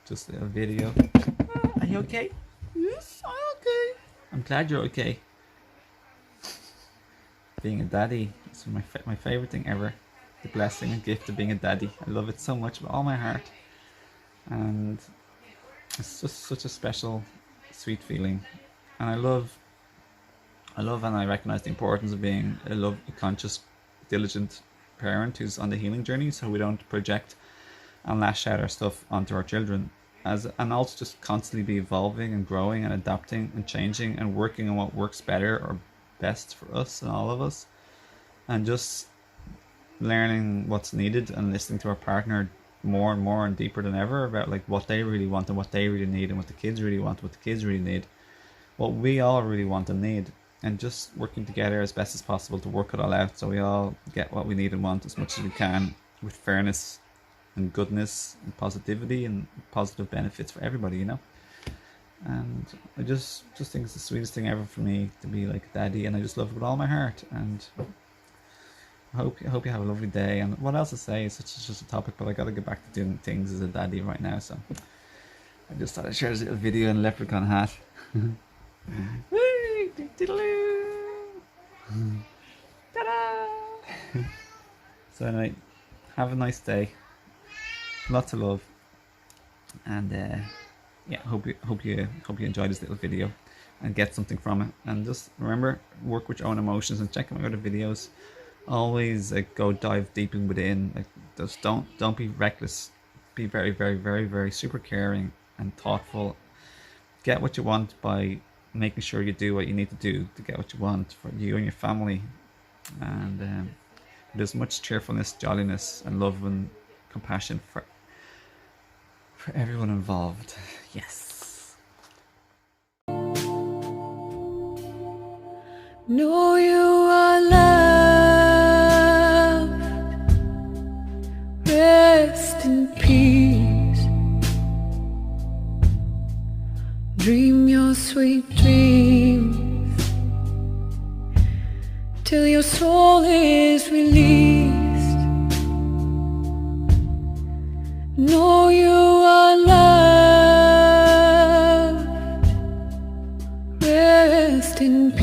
just a little video. Are you okay? Yes, I'm okay. I'm glad you're okay. Being a daddy is my favorite thing ever. The blessing and gift of being a daddy. I love it so much with all my heart, and it's just such a special, sweet feeling. And I love, and I recognize the importance of being a conscious, diligent parent who's on the healing journey, so we don't project and lash out our stuff onto our children. And also just constantly be evolving and growing and adapting and changing and working on what works better or best for us and all of us, and just learning what's needed and listening to our partner more and more and deeper than ever about like what they really want and what they really need and what the kids really want, what the kids really need, what we all really want and need, and just working together as best as possible to work it all out so we all get what we need and want as much as we can, with fairness and goodness and positivity and positive benefits for everybody, you know. And I just think it's the sweetest thing ever for me to be like a daddy, and I just love it with all my heart. And I hope you have a lovely day. And what else to say? It's just a topic, but I gotta get back to doing things as a daddy right now. So I just thought I'd share this little video in a leprechaun hat. Ta-da! So anyway, have a nice day. Lots of love, and yeah, hope you enjoy this little video and get something from it. And just remember, work with your own emotions and check out my other videos. Always go dive deep in within. Like, just don't be reckless. Be very, very, very, very super caring and thoughtful. Get what you want by making sure you do what you need to do to get what you want for you and your family. And there's much cheerfulness, jolliness, and love and compassion for everyone involved. Yes. Know you are loved. Rest in peace. Dream your sweet dreams till your soul is released. Know you are loved. Rest in peace.